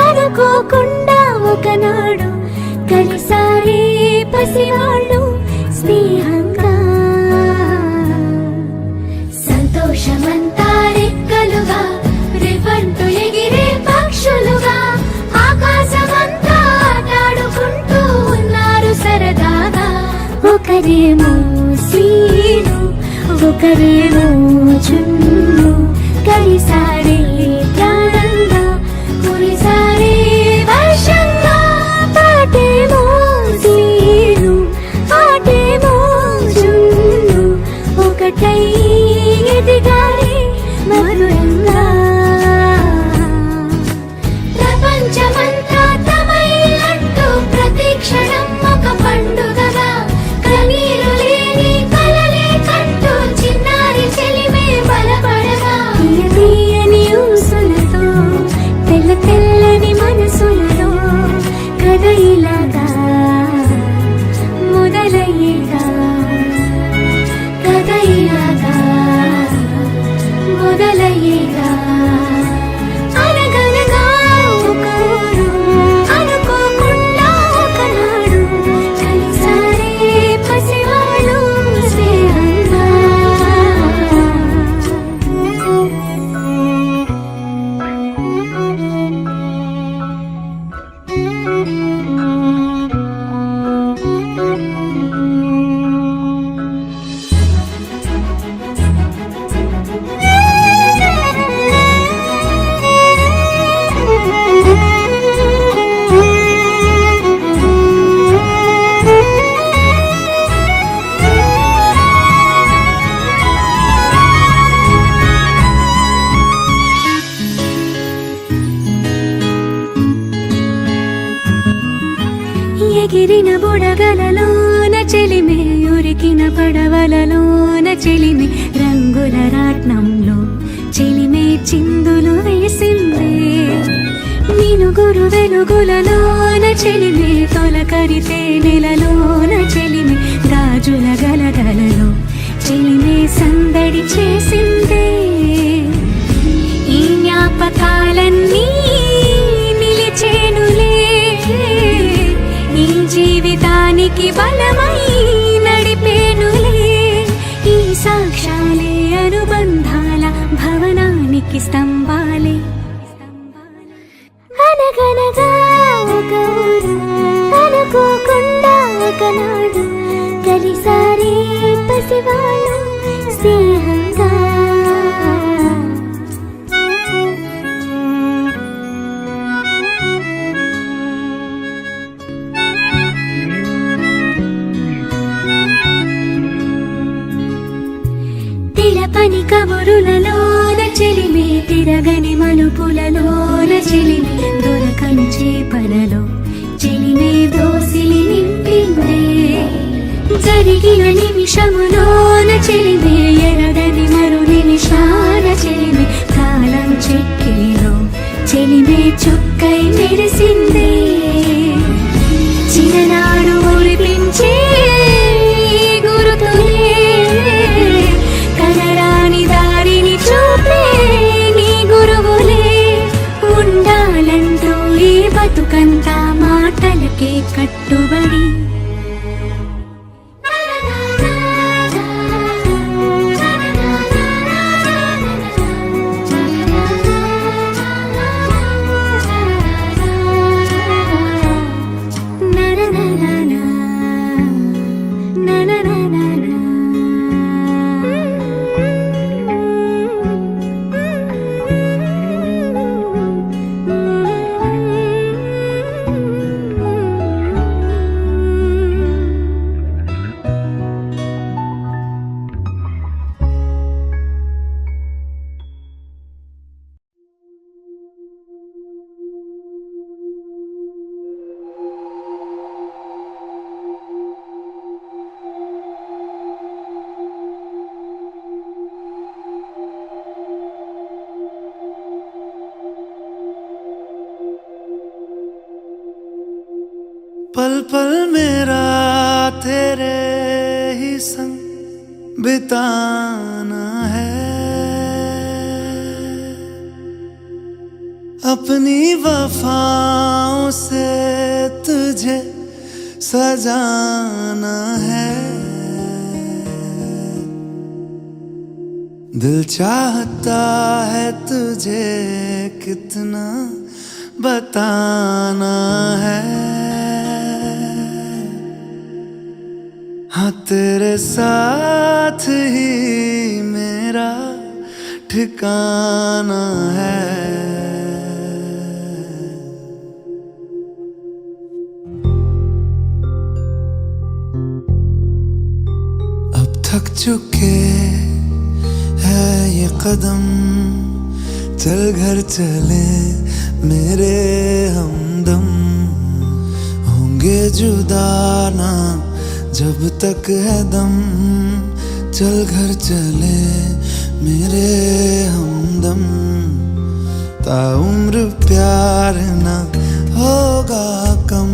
[SPEAKER 4] అనుకోకుండా ఒకనాడు కలిసారే పసివాళ్ళు స్నేహంగా, సంతోషమంతా రెక్కలుగా రేపంటూ ఎగిరే పక్షులుగా, ఆకాశమంతా ఆటాడుకుంటూ ఉన్నారు సరదాగా. ఒకరేమో శ్రీను ఒకరేమో చున్ను, కలిసారే ప్రాణంగా కురిసారే వర్షంగా. పాటేమో శ్రీను పాటేమో చున్ను, ఒకటై ఎదిగారే మధురంగా. ప్రపంచమంతా తమై అంటూ ప్రతి క్షణం ఒక పండుగగా ఎగిరిన బుడగలలోన చెలిమే ఉరికిన పడవలలోన చెలిమే రంగుల రాట్నంలో చెలిమే చిందులు వేసిందే మినుగురు వెలుగులలోన చెలిమే తొలకరితే నెలలోన చెలిమే గాజుల గలగలలో చెలిమే సందడి చేసిందే ఈ జ్ఞాపకాలన్నీ నిలిచేనులే ఈ జీవితానికి బలమై నడిపేనులే ఈ సాక్ష్యాలే అనుబంధాల భవనానికి స్తంభాలే అనగనగా ఒక ఊరు అనుకోకుండా ఒకనాడు కలిసారి పసివాళ్ళు స్నేహంగా తిరపని కబురులలోన చెలిమే తిరగని మలుపులలోన చెలిమే దొరకని చేపలలో చెలిమే దోసిలి నింపిందే జరిగిన నిమిషములోన చెలిమే ఎరగని మరు నిమిషాల చెలిమే కాలం చెక్కిలో చెలిమే చుక్కై మెరిసిందే చిన్ననాడు మురిపించే గురుతులే కనరాని దారిని చూపే నీ గురువులే ఉండాలంటూ ఈ బతుకంతా మాటలకే కట్టుబడి
[SPEAKER 1] पल पल मेरा तेरे ही संग बिताना है अपनी वफाओं से तुझे सजाना है दिल चाहता है तुझे कितना बताना है हाँ तेरे साथ ही मेरा ठिकाना है अब थक चुके है ये कदम चल घर चले मेरे हमदम होंगे जुदा ना जब तक है दम चल घर चले मेरे हमदम ताउम्र प्यार ना होगा कम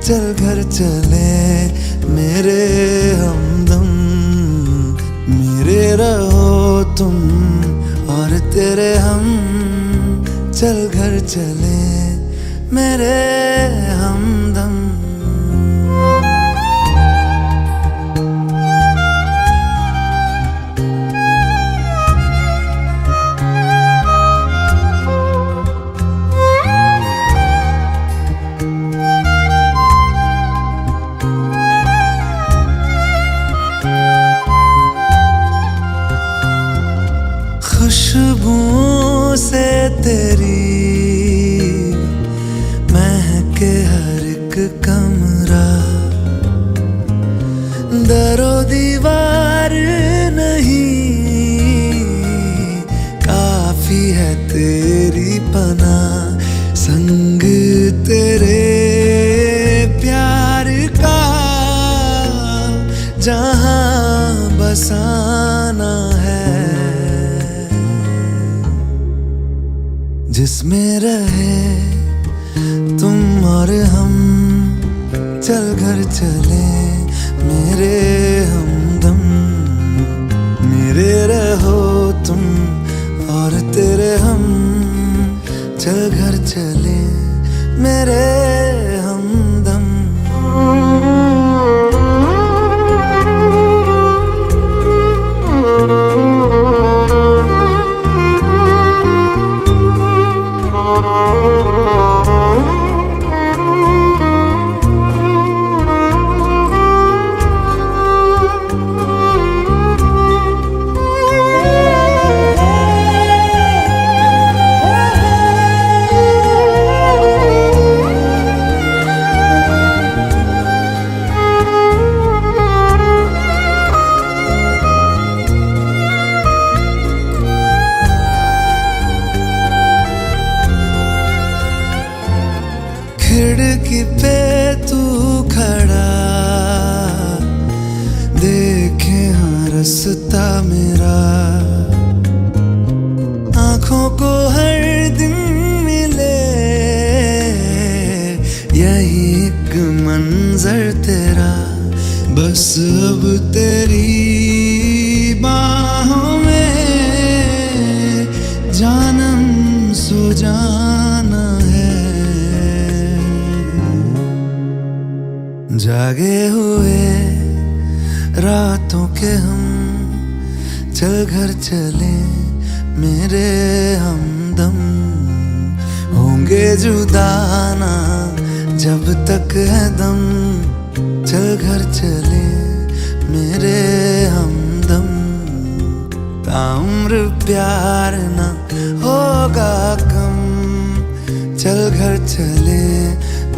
[SPEAKER 1] चल घर चले मेरे हमदम मेरे रहो तुम और तेरे हम चल घर चले मेरे हमदम खुशबू से तेरी महके हर एक कमरा दरो दीवार नहीं काफी है तेरी पनाह संग तेरे प्यार जहां बसाना है, जिसमें रहे तुम और हम। चल घर चले मेरे हमदम, मेरे रहो तुम और तेरे हम। चल घर चले मेरे हमदम। खिड़की पे तू खड़ा देखे हाँ रास्ता मेरा, आंखों को हर दिन मिले यही एक मंजर तेरा। बस अब तेरी बाहों में जानम सो जाना है। जागे हुए रातों के हम, चल घर चले मेरे हमदम। होंगे जुदा ना जब तक है दम, चल घर चले मेरे हमदम। ताउम्र प्यार ना होगा कम, चल घर चले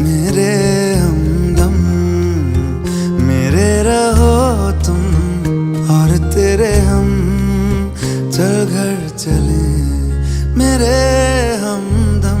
[SPEAKER 1] मेरे हमदम। मेरे रहो तुम और तेरे हम। चल घर चले मेरे हमदम।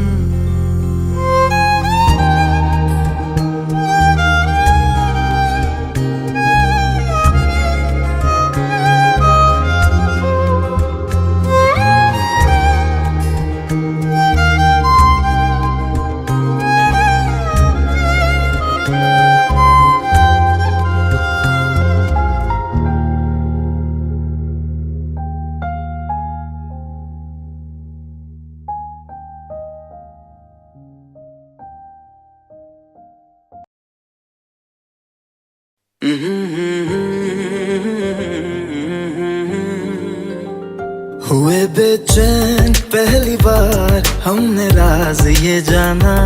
[SPEAKER 1] हुए बेचैन पहली बार हमने राज ये जाना,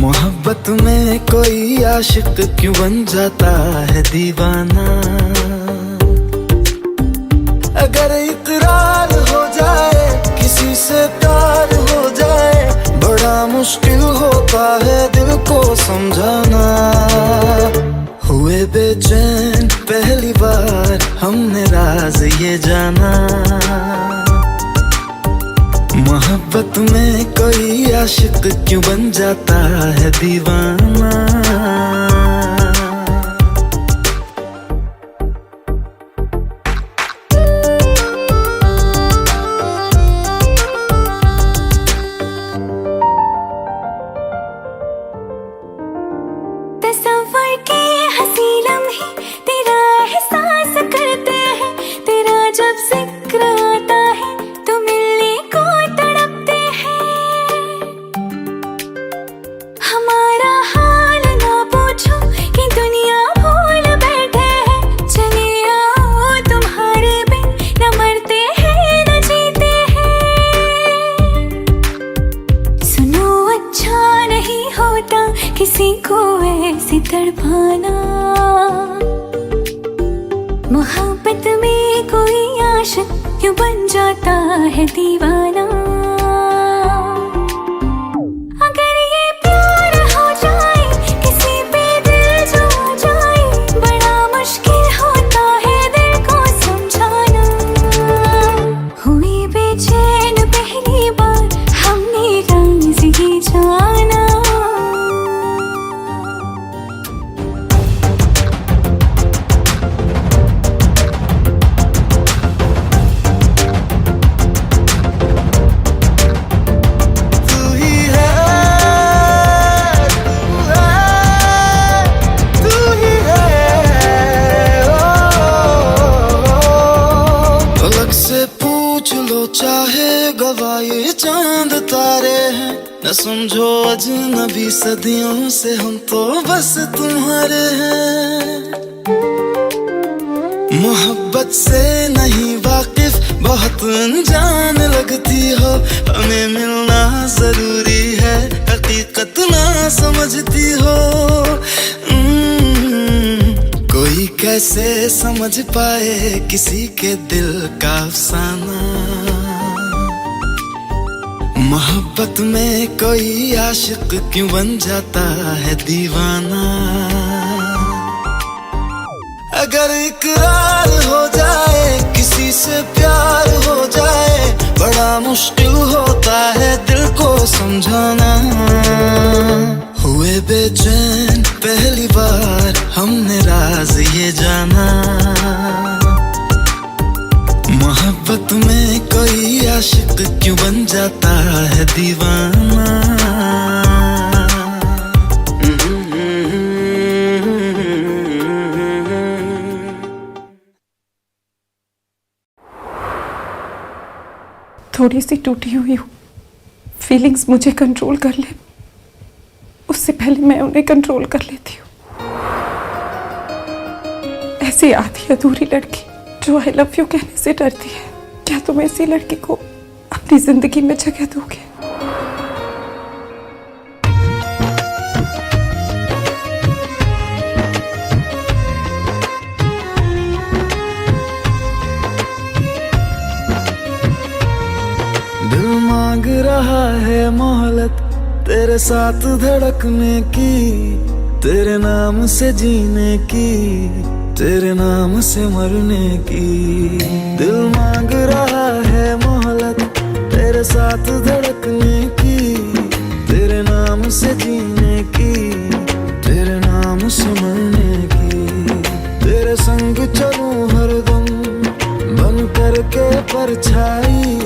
[SPEAKER 1] मोहब्बत में कोई आशिक क्यों बन जाता है दीवाना। अगर इकरार हो जाए किसी से प्यार हो जाए, बड़ा मुश्किल होता है दिल को समझाना। हुए बेचैन पहली बार हमने राज ये जाना, मोहब्बत में कोई आशिक क्यों बन जाता है दीवाना।
[SPEAKER 4] किसी को ऐसे तड़पाना, मोहब्बत में कोई आशिक क्यों बन जाता है दीवाना। अगर ये प्यार हो जाए किसी पे दिल जो आ जाए, बड़ा मुश्किल होता है दिल को समझाना। हुई बेचैन पहली बार हमने राज ये जाना।
[SPEAKER 1] न समझो अजनबी सदियों से हम तो बस तुम्हारे हैं। मोहब्बत से नहीं वाकिफ बहुत अनजान लगती हो, हमें मिलना जरूरी है हकीकत ना समझती हो। कोई कैसे समझ पाए किसी के दिल का अफसाना, मोहब्बत में कोई आशिक क्यों बन जाता है दीवाना। अगर इकरार हो जाए किसी से प्यार हो जाए, बड़ा मुश्किल होता है दिल को समझाना। हुए बेचैन पहली बार हमने राज ये जाना, मोहब्बत में कोई आशिक क्यों बन जाता है दीवाना।
[SPEAKER 3] थोड़ी सी टूटी हुई हूँ, फीलिंग्स मुझे कंट्रोल कर ले उससे पहले मैं उन्हें कंट्रोल कर लेती हूँ। ऐसी आधी अधूरी लड़की जो आई लव यू कहने से डरती है, क्या तुम ऐसी लड़की को अपनी जिंदगी में जगह दोगे?
[SPEAKER 1] दिल मांग रहा है मोहलत तेरे साथ धड़कने की, तेरे नाम से जीने की, तेरे नाम से मरने की। दिल मांग रहा है मोहलत तेरे साथ धड़कने की, तेरे नाम से जीने की, तेरे नाम से मरने की। तेरे संग चलूं हरदम बन करके परछाई,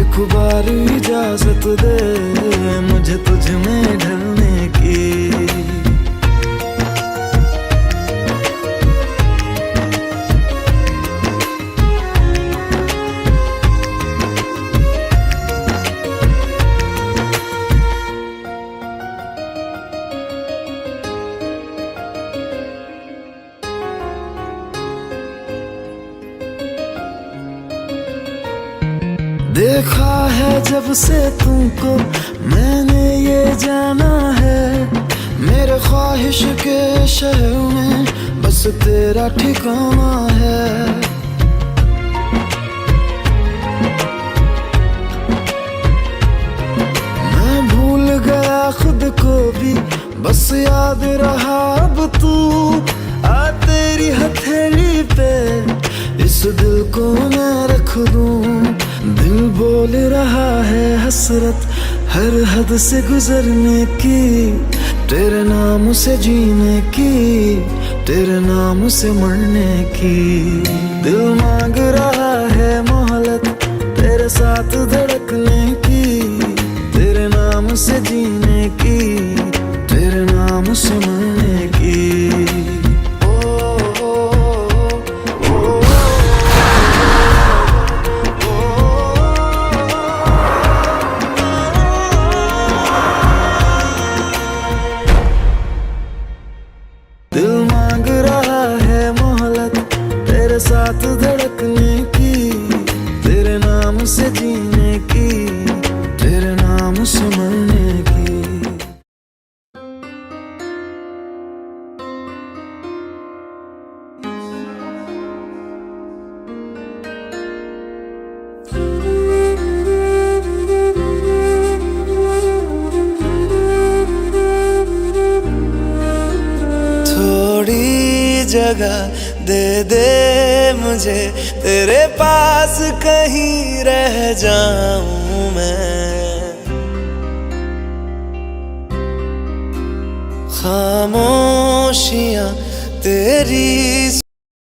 [SPEAKER 1] एक बार इजाजत दे मुझे तुझ में ढलने की। देखा है जब से तुमको मैंने ये जाना है, मेरे ख्वाहिश के शहर में बस तेरा ठिकाना है। मैं भूल गया खुद को भी बस याद रहा अब तू, आ तेरी हथेली पे इस दिल को मैं रख दूं। दिल बोल रहा है हसरत हर हद से गुजरने की, तेरे नाम से जीने की, तेरे नाम से मरने की। दिल मांग रहा है मोहलत तेरे साथ धड़कने की, तेरे नाम से जीने की, तेरे नाम से मरने की। दिल मांग रहा है मोहलत तेरे साथ धड़कने की, तेरे नाम से जीने की, तेरे नाम से मरने की। जगह दे दे मुझे तेरे पास कहीं रह जाऊं मैं, खामोशियां तेरी